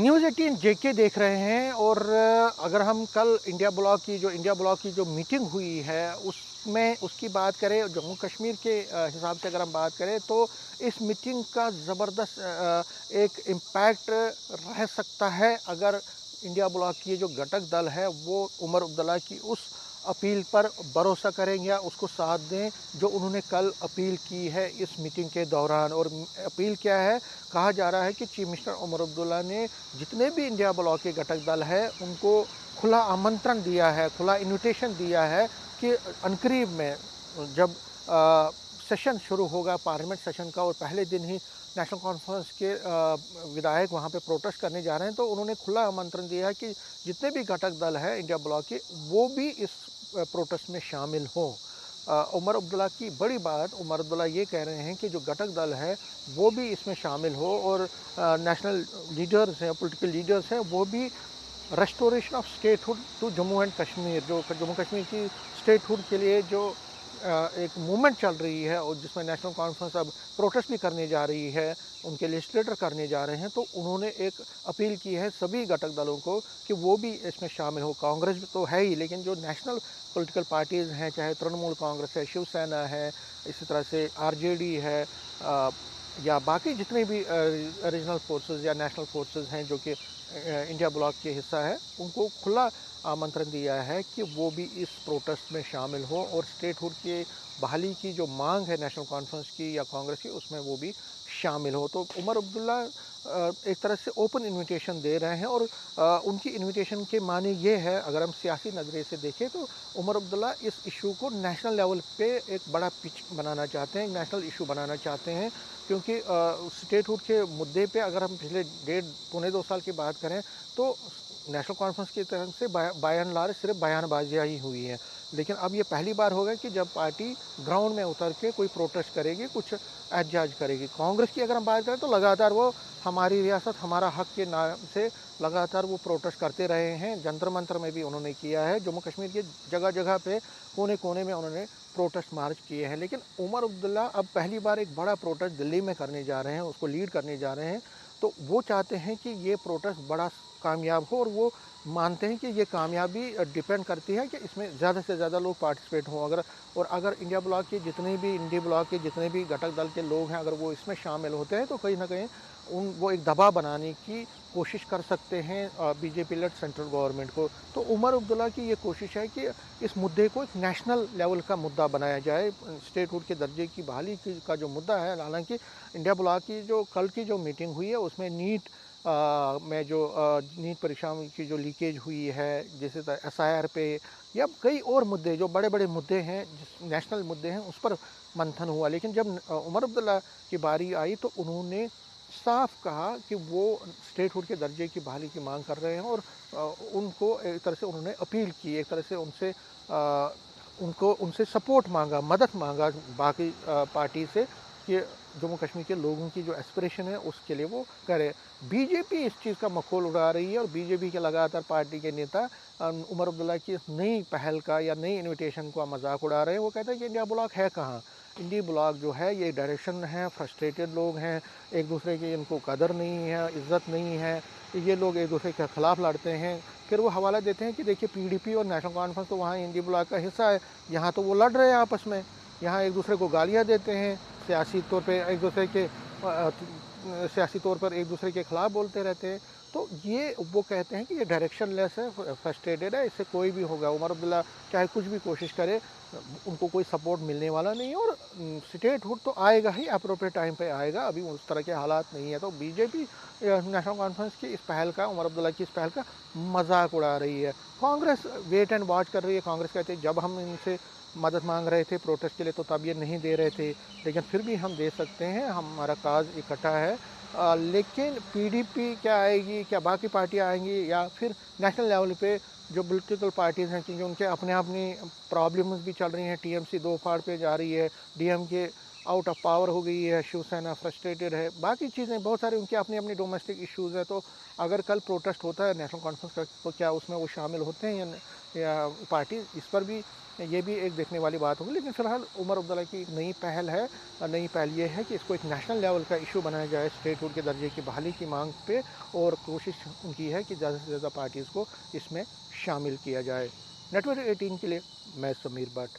News 18 जेके देख रहे हैं और अगर हम कल इंडिया ब्लॉक की जो मीटिंग हुई है उसमें उसकी बात करें, जम्मू कश्मीर के हिसाब से अगर हम बात करें तो इस मीटिंग का ज़बरदस्त एक इम्पैक्ट रह सकता है अगर इंडिया ब्लॉक की जो घटक दल है वो उमर अब्दुल्ला की उस अपील पर भरोसा करें या उसको साथ दें जो उन्होंने कल अपील की है इस मीटिंग के दौरान। और अपील क्या है? कहा जा रहा है कि चीफ मिनिस्टर उमर अब्दुल्ला ने जितने भी इंडिया ब्लॉक के घटक दल है उनको खुला आमंत्रण दिया है, खुला इनविटेशन दिया है कि अनकरीब में जब सेशन शुरू होगा पार्लियामेंट सेशन का और पहले दिन ही नेशनल कॉन्फ्रेंस के विधायक वहाँ पे प्रोटेस्ट करने जा रहे हैं, तो उन्होंने खुला आमंत्रण दिया है कि जितने भी घटक दल हैं इंडिया ब्लॉक के वो भी इस प्रोटेस्ट में शामिल हों। उमर अब्दुल्ला की बड़ी बात, उमर अब्दुल्ला ये कह रहे हैं कि जो घटक दल है वो भी इसमें शामिल हो और नेशनल लीडर्स हैं, पॉलिटिकल लीडर्स हैं, वो भी restoration of statehood to Jammu and Kashmir, जो जम्मू कश्मीर की स्टेटहुड के लिए जो एक मूवमेंट चल रही है और जिसमें नेशनल कॉन्फ्रेंस अब प्रोटेस्ट भी करने जा रही है, उनके लेजिस्लेटर करने जा रहे हैं, तो उन्होंने एक अपील की है सभी घटक दलों को कि वो भी इसमें शामिल हो। कांग्रेस तो है ही, लेकिन जो नेशनल पॉलिटिकल पार्टीज़ हैं, चाहे तृणमूल कांग्रेस है, शिवसेना है, इसी तरह से आरजेडी है, या बाकी जितने भी रीजनल फोर्सेस या नेशनल फोर्सेस हैं जो कि इंडिया ब्लॉक के हिस्सा है, उनको खुला आमंत्रण दिया है कि वो भी इस प्रोटेस्ट में शामिल हो और स्टेटहुड के बहाली की जो मांग है नेशनल कॉन्फ्रेंस की या कांग्रेस की, उसमें वो भी शामिल हो। तो उमर अब्दुल्ला एक तरह से ओपन इनविटेशन दे रहे हैं और उनकी इनविटेशन के माने ये है, अगर हम सियासी नज़रिए से देखें तो उमर अब्दुल्ला इस इशू को नेशनल लेवल पे एक बड़ा पिच बनाना चाहते हैं, नेशनल इशू बनाना चाहते हैं, क्योंकि स्टेटहुड के मुद्दे पे अगर हम पिछले डेढ़ पौने 2 साल की बात करें तो नेशनल कॉन्फ्रेंस की तरफ से बाय एंड लार्ज सिर्फ बयानबाजियाँ ही हुई हैं। लेकिन अब ये पहली बार होगा कि जब पार्टी ग्राउंड में उतर के कोई प्रोटेस्ट करेगी, कुछ एहतजाज करेगी। कांग्रेस की अगर हम बात करें तो लगातार वो हमारी रियासत हमारा हक के नाम से लगातार वो प्रोटेस्ट करते रहे हैं। जंतर मंतर में भी उन्होंने किया है, जम्मू कश्मीर के जगह जगह पे कोने कोने में उन्होंने प्रोटेस्ट मार्च किए हैं। लेकिन उमर अब्दुल्ला अब पहली बार एक बड़ा प्रोटेस्ट दिल्ली में करने जा रहे हैं, उसको लीड करने जा रहे हैं, तो वो चाहते हैं कि ये प्रोटेस्ट बड़ा कामयाब हो और वो मानते हैं कि ये कामयाबी डिपेंड करती है कि इसमें ज़्यादा से ज़्यादा लोग पार्टिसिपेट हों। अगर इंडिया ब्लॉक के जितने भी इंडी ब्लॉक के जितने भी घटक दल के लोग हैं, अगर वो इसमें शामिल होते हैं तो कहीं ना कहीं वो एक दबाव बनाने की कोशिश कर सकते हैं बीजेपी लेड सेंट्रल गवर्नमेंट को। तो उमर अब्दुल्ला की ये कोशिश है कि इस मुद्दे को एक नेशनल लेवल का मुद्दा बनाया जाए, स्टेटहुड के दर्जे की बहाली का जो मुद्दा है। हालांकि इंडिया ब्लॉक की जो कल की जो मीटिंग हुई है उसमें में जो नीट परीक्षा की जो लीकेज हुई है, जैसे एसआईआर पे या कई और मुद्दे जो बड़े बड़े मुद्दे हैं, नेशनल मुद्दे हैं, उस पर मंथन हुआ। लेकिन जब उमर अब्दुल्ला की बारी आई तो उन्होंने साफ कहा कि वो स्टेटहुड के दर्जे की बहाली की मांग कर रहे हैं और उनको एक तरह से उन्होंने अपील की, एक तरह से उनसे सपोर्ट मांगा, मदद मांगा बाकी पार्टी से कि जम्मू कश्मीर के लोगों की जो एस्पिरेशन है उसके लिए वो करे। बीजेपी इस चीज़ का मखौल उड़ा रही है और बीजेपी के लगातार पार्टी के नेता उमर अब्दुल्ला की इस नई पहल का या नई इनविटेशन का मजाक उड़ा रहे हैं। वो कहते हैं कि इंडिया ब्लॉक है कहाँ? इंडिया ब्लॉक जो है ये डायरेक्शन है, फ्रस्ट्रेटेड लोग हैं, एक दूसरे की इनको कदर नहीं है, इज़्ज़त नहीं है, ये लोग एक दूसरे के खिलाफ लड़ते हैं। फिर वो हवाला देते हैं कि देखिए पीडीपी और नेशनल कॉन्फ्रेंस तो वहाँ इंडिया ब्लॉक का हिस्सा है, यहाँ तो वो लड़ रहे हैं आपस में, यहाँ एक दूसरे को गालियाँ देते हैं, सियासी तौर पे एक दूसरे के सियासी तौर पर एक दूसरे के खिलाफ बोलते रहते हैं। तो ये वो कहते हैं कि ये डायरेक्शन लेस है, फ्रस्ट्रेटेड है, इससे कोई भी होगा, उमर अब्दुल्ला चाहे कुछ भी कोशिश करे उनको कोई सपोर्ट मिलने वाला नहीं है और स्टेटहुड तो आएगा ही, अप्रोप्रिएट टाइम पे आएगा, अभी उस तरह के हालात नहीं है। तो बीजेपी नेशनल कॉन्फ्रेंस की इस पहल का, उमर अब्दुल्ला की इस पहल का मजाक उड़ा रही है। कांग्रेस वेट एंड वॉच कर रही है। कांग्रेस कहते हैं जब हम इनसे मदद मांग रहे थे प्रोटेस्ट के लिए तो तब ये नहीं दे रहे थे, लेकिन फिर भी हम दे सकते हैं, हमारा काज इकट्ठा है। लेकिन पीडीपी क्या आएगी, क्या बाकी पार्टियां आएंगी, या फिर नेशनल लेवल पे जो पॉलिटिकल पार्टीज़ हैं क्योंकि उनके अपने अपनी प्रॉब्लम्स भी चल रही हैं, टीएमसी दो फाड़ पे जा रही है, डीएमके आउट ऑफ पावर हो गई है, शिवसेना फ्रस्ट्रेटेड है, बाकी चीज़ें बहुत सारी उनके अपने अपने डोमेस्टिक इश्यूज़ है। तो अगर कल प्रोटेस्ट होता है नेशनल कॉन्फ्रेंस का तो क्या उसमें वो शामिल होते हैं या पार्टी, इस पर भी ये भी एक देखने वाली बात होगी। लेकिन फ़िलहाल उमर अब्दुल्ला की नई पहल है, नई पहल ये है कि इसको एक नेशनल लेवल का इशू बनाया जाए, स्टेटहुड के दर्जे की बहाली की मांग पे, और कोशिश उनकी है कि ज़्यादा से ज़्यादा पार्टीज़ को इसमें शामिल किया जाए। नेटवर्क 18 के लिए मैं समीर भट्ट।